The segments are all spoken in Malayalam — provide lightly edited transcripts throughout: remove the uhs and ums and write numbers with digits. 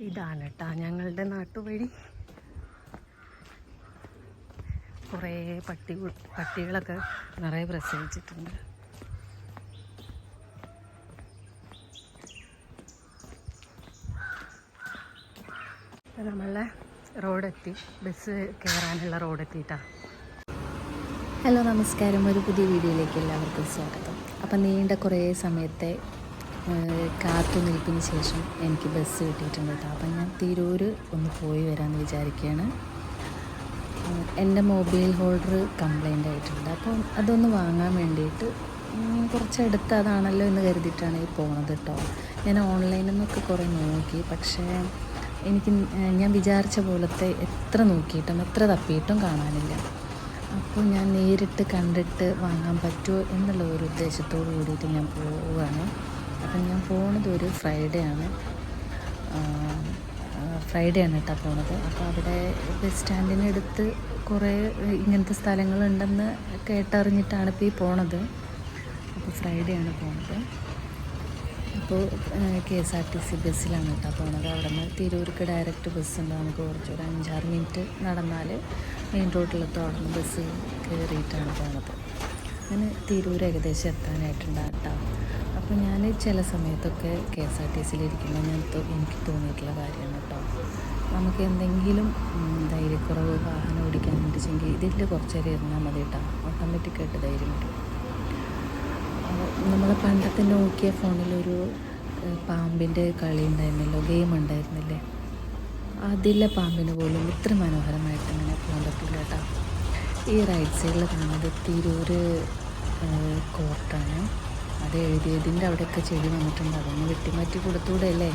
ഇതാണ് കേട്ടോ ഞങ്ങളുടെ നാട്ടുവഴി. കുറേ പട്ടികളൊക്കെ നിറയെ പ്രസവിച്ചിട്ടുണ്ട്. നമ്മളെ റോഡെത്തി, ബസ് കയറാനുള്ള റോഡെത്തിയിട്ടാ. ഹലോ, നമസ്കാരം. ഒരു പുതിയ വീഡിയോയിലേക്ക് എല്ലാവർക്കും സ്വാഗതം. അപ്പം നീണ്ട കുറേ സമയത്തെ കാത്തുനിൽപ്പിന് ശേഷം എനിക്ക് ബസ് കിട്ടിയിട്ടുണ്ട് കേട്ടോ. അപ്പം ഞാൻ തിരൂർ ഒന്ന് പോയി വരാമെന്ന് വിചാരിക്കുകയാണ്. എൻ്റെ മൊബൈൽ ഹോൾഡർ കംപ്ലൈൻ്റ് ആയിട്ടുണ്ട്. അപ്പം അതൊന്ന് വാങ്ങാൻ വേണ്ടിയിട്ട് കുറച്ചെടുത്ത് അതാണല്ലോ എന്ന് കരുതിയിട്ടാണ് ഈ പോണത് കേട്ടോ. ഞാൻ ഓൺലൈനിൽ നിന്നൊക്കെ കുറേ നോക്കി, പക്ഷേ ഞാൻ വിചാരിച്ച പോലത്തെ എത്ര നോക്കിയിട്ടും എത്ര തപ്പിയിട്ടും കാണാനില്ല. അപ്പോൾ ഞാൻ നേരിട്ട് കണ്ടിട്ട് വാങ്ങാൻ പറ്റുമോ എന്നുള്ള ഒരു ഉദ്ദേശത്തോട് കൂടിയിട്ട് ഞാൻ പോവുകയാണ്. അപ്പം ഞാൻ പോകുന്നത് ഒരു ഫ്രൈഡേ ആണ് കേട്ടോ പോണത്. അപ്പോൾ അവിടെ ബസ് സ്റ്റാൻഡിനടുത്ത് കുറേ ഇങ്ങനത്തെ സ്ഥലങ്ങളുണ്ടെന്ന് കേട്ടറിഞ്ഞിട്ടാണ് ഇപ്പോൾ ഈ പോണത്. അപ്പോൾ ഫ്രൈഡേ ആണ് പോണത്. അപ്പോൾ KSRTC ബസ്സിലാണ് കേട്ടോ പോണത്. അവിടെ നിന്ന് തിരൂർക്ക് ഡയറക്റ്റ് ബസ്സുണ്ട്. നമുക്ക് കുറച്ചൊരു 5-6 മിനിറ്റ് നടന്നാൽ മെയിൻ റോഡിലെത്തും. അവിടെ നിന്ന് ബസ് കയറിയിട്ടാണ് പോണത്. അങ്ങനെ തിരൂർ ഏകദേശം എത്താനായിട്ടുണ്ട് കേട്ടോ. അപ്പോൾ ഞാൻ ചില സമയത്തൊക്കെ KSRTCയിലിരിക്കുമ്പോൾ എനിക്ക് തോന്നിയിട്ടുള്ള കാര്യമാണ് കേട്ടോ. നമുക്ക് എന്തെങ്കിലും ധൈര്യക്കുറവ് വാഹനം ഓടിക്കാൻ വേണ്ടിച്ചെങ്കിൽ ഇതിൽ കുറച്ച് നേരം ഇരുന്നാൽ മതി കേട്ടോ. ഓട്ടോമാറ്റിക്കായിട്ട് ധൈര്യം വരും. നമ്മൾ പണ്ടത്തെ നോക്കിയ ഫോണിലൊരു പാമ്പിൻ്റെ കളി ഉണ്ടായിരുന്നല്ലോ, ഗെയിം ഉണ്ടായിരുന്നില്ലേ, അതിലെ പാമ്പിന് പോലും ഇത്ര മനോഹരമായിട്ട് ഇങ്ങനെ പോകാൻ പറ്റില്ല കേട്ടോ. ഈ റൈറ്റ് സൈഡിൽ കാണുന്നത് തിരൂർ കോർട്ടാണ്. അത് എഴുതിയതിൻ്റെ അവിടെയൊക്കെ ചെടി വന്നിട്ടുണ്ട്. അതൊന്ന് വെട്ടിമാറ്റി കൊടുത്തൂടെ അല്ലേ.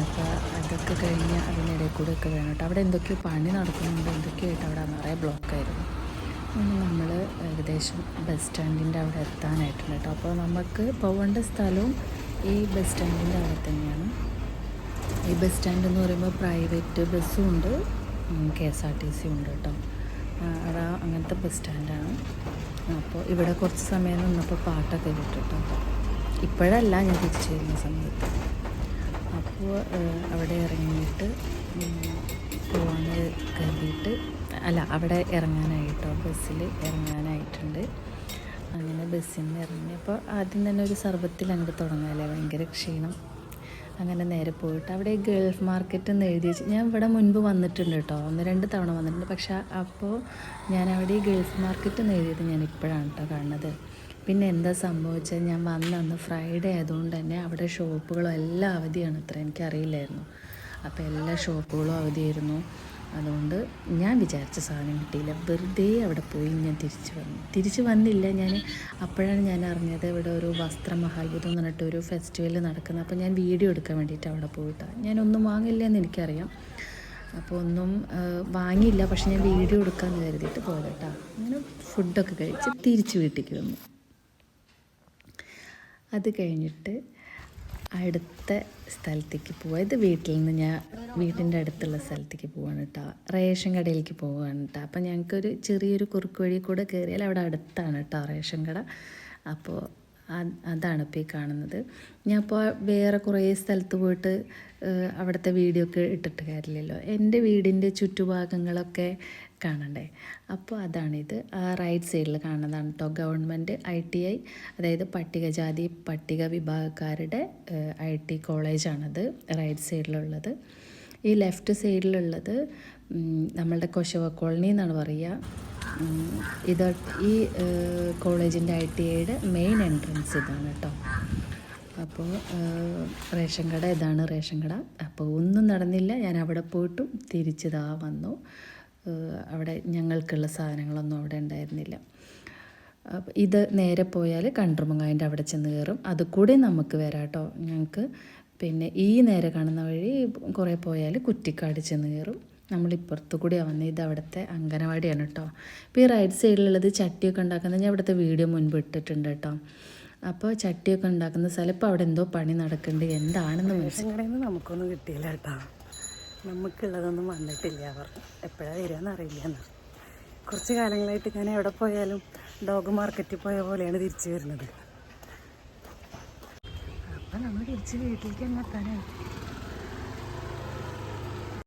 അപ്പോൾ അതൊക്കെ കഴിഞ്ഞ് അതിനിടയിൽ കൂടെ ഒക്കെ വേണം കേട്ടോ. അവിടെ എന്തൊക്കെയോ പണി നടക്കുന്നുണ്ട്, എന്തൊക്കെയായിട്ട് അവിടെ നിറയെ ബ്ലോക്കായിരുന്നു. നമ്മൾ ഏകദേശം ബസ് സ്റ്റാൻഡിൻ്റെ അവിടെ എത്താനായിട്ടുണ്ട് കേട്ടോ. അപ്പോൾ നമുക്ക് പോകേണ്ട സ്ഥലവും ഈ ബസ് സ്റ്റാൻഡിൻ്റെ അവിടെ തന്നെയാണ്. ഈ ബസ് സ്റ്റാൻഡ് എന്ന് പറയുമ്പോൾ പ്രൈവറ്റ് ബസ്സും ഉണ്ട്, KSRTC ഉണ്ട് കേട്ടോ. അവിടെ അങ്ങനത്തെ ബസ് സ്റ്റാൻഡാണ്. അപ്പോൾ ഇവിടെ കുറച്ച് സമയം നിന്നപ്പോൾ പാട്ടൊക്കെ കേട്ടോ. ഇപ്പോഴല്ല, ഞാൻ തിരിച്ചു വരുന്ന സമയത്ത്. അപ്പോൾ അവിടെ ഇറങ്ങിയിട്ട് പോകാൻ കരുതിയിട്ട് അവിടെ ഇറങ്ങാനായിട്ടോ, ബസ്സിൽ ഇറങ്ങാനായിട്ടുണ്ട്. അങ്ങനെ ബസ്സിൽ നിന്ന് ഇറങ്ങി. അപ്പോൾ ആദ്യം തന്നെ ഒരു സർബത്തിൽ അങ്ങോട്ട് തുടങ്ങാമല്ലേ, ഭയങ്കര ക്ഷീണം. അങ്ങനെ നേരെ പോയിട്ട് അവിടെ ഗൾഫ് മാർക്കറ്റ് എന്ന് എഴുതി വെച്ച്, ഞാൻ ഇവിടെ മുൻപ് വന്നിട്ടുണ്ട് കേട്ടോ, 1-2 തവണ വന്നിട്ടുണ്ട്. പക്ഷേ അപ്പോൾ ഞാൻ അവിടെ ഈ ഗൾഫ് മാർക്കറ്റ് എന്ന് എഴുതിയത് ഞാൻ ഇപ്പോഴാണ് കേട്ടോ കാണുന്നത്. പിന്നെ എന്താ സംഭവിച്ചത്, ഞാൻ വന്നന്ന് ഫ്രൈഡേ ആയതുകൊണ്ട് തന്നെ അവിടെ ഷോപ്പുകളും എല്ലാം അവധിയാണ് അത്ര, എനിക്കറിയില്ലായിരുന്നു. അപ്പോൾ എല്ലാ ഷോപ്പുകളും അവധിയായിരുന്നു. അതുകൊണ്ട് ഞാൻ വിചാരിച്ച സാധനം കിട്ടിയില്ല. വെറുതെ അവിടെ പോയി ഞാൻ തിരിച്ചു വന്നില്ല. അപ്പോഴാണ് ഞാൻ അറിഞ്ഞത് ഇവിടെ ഒരു വസ്ത്ര മഹാത്ഭുതം എന്ന് പറഞ്ഞിട്ട് ഒരു ഫെസ്റ്റിവൽ നടക്കുന്നത്. അപ്പോൾ ഞാൻ വീഡിയോ എടുക്കാൻ വേണ്ടിയിട്ട് അവിടെ പോയിട്ടാണ്. ഞാനൊന്നും വാങ്ങില്ല എന്ന് എനിക്കറിയാം. അപ്പോൾ ഒന്നും വാങ്ങിയില്ല, പക്ഷെ ഞാൻ വീഡിയോ എടുക്കാമെന്ന് കരുതിയിട്ട് പോകട്ടോ. അങ്ങനെ ഫുഡൊക്കെ കഴിച്ച് തിരിച്ച് വീട്ടിലേക്ക് വന്നു. അത് കഴിഞ്ഞിട്ട് അടുത്ത സ്ഥലത്തേക്ക് പോവാം. ഇത് വീട്ടിൽ നിന്ന് ഞാൻ വീട്ടിൻ്റെ അടുത്തുള്ള സ്ഥലത്തേക്ക് പോവാണ് കേട്ടോ. റേഷൻ കടയിലേക്ക് പോവുകയാണ് കേട്ടോ. അപ്പം ഞങ്ങൾക്കൊരു ചെറിയൊരു കുറുക്ക് വഴി കൂടെ കയറിയാൽ അവിടെ അടുത്താണ് കേട്ടോ റേഷൻ കട. അപ്പോൾ അതാണ് ഇപ്പോൾ ഈ കാണുന്നത്. ഞാൻ ഇപ്പോൾ വേറെ കുറേ സ്ഥലത്ത് പോയിട്ട് അവിടുത്തെ വീഡിയോ ഒക്കെ ഇട്ടിട്ട് കാര്യമില്ലല്ലോ. എൻ്റെ വീടിൻ്റെ ചുറ്റുഭാഗങ്ങളൊക്കെ കാണണ്ടേ. അപ്പോൾ അതാണിത്. ആ റൈറ്റ് സൈഡിൽ കാണുന്നതാണ് കേട്ടോ ഗവൺമെൻറ് ITI, അതായത് പട്ടികജാതി പട്ടിക വിഭാഗക്കാരുടെ IT കോളേജാണത് റൈറ്റ് സൈഡിലുള്ളത്. ഈ ലെഫ്റ്റ് സൈഡിലുള്ളത് നമ്മളുടെ കൊശവ കോളനി എന്നാണ് പറയുക. ഈ കോളേജിൻ്റെ ITIയുടെ മെയിൻ എൻട്രൻസ് ഇതാണ് കേട്ടോ. അപ്പോൾ റേഷൻ കട ഇതാണ് റേഷൻ കട. അപ്പോൾ ഒന്നും നടന്നില്ല, ഞാൻ അവിടെ പോയിട്ടും തിരിച്ചിതാ വന്നു. അവിടെ ഞങ്ങൾക്കുള്ള സാധനങ്ങളൊന്നും അവിടെ ഉണ്ടായിരുന്നില്ല. അപ്പോൾ ഇത് നേരെ പോയാൽ കണ്ടർമങ്ങായൻ്റെ അവിടെ ചെന്ന് കയറും. അത് കൂടെ നമുക്ക് വരാം കേട്ടോ ഞങ്ങൾക്ക്. പിന്നെ ഈ നേരെ കാണുന്ന വഴി കുറേ പോയാൽ കുറ്റിക്കാട് ചെന്ന് കയറും. നമ്മളിപ്പുറത്ത് കൂടിയാണ് വന്നത്. ഇത് അവിടുത്തെ അംഗനവാടിയാണ് കേട്ടോ. ഇപ്പോൾ ഈ റൈറ്റ് സൈഡിലുള്ളത് ചട്ടിയൊക്കെ ഉണ്ടാക്കുന്നത് ഞാൻ ഇവിടുത്തെ വീഡിയോ മുൻപ് ഇട്ടിട്ടുണ്ട് കേട്ടോ. അപ്പോൾ ചട്ടിയൊക്കെ ഉണ്ടാക്കുന്ന സ്ഥലം ഇപ്പോൾ അവിടെ എന്തോ പണി നടക്കുന്നുണ്ട്, എന്താണെന്ന് മനസ്സിലായി. നമുക്കൊന്നും കിട്ടിയില്ല കേട്ടോ, നമുക്കുള്ളതൊന്നും വന്നിട്ടില്ല. അവർ എപ്പോഴാണ് വരികയെന്ന് അറിയില്ല. കുറച്ച് കാലങ്ങളായിട്ട് ഞാൻ എവിടെ പോയാലും ഡോഗ് മാർക്കറ്റിൽ പോയ പോലെയാണ് തിരിച്ചു വരുന്നത്. അപ്പം നമ്മൾ തിരിച്ച് വീട്ടിലേക്ക് എത്താനായി.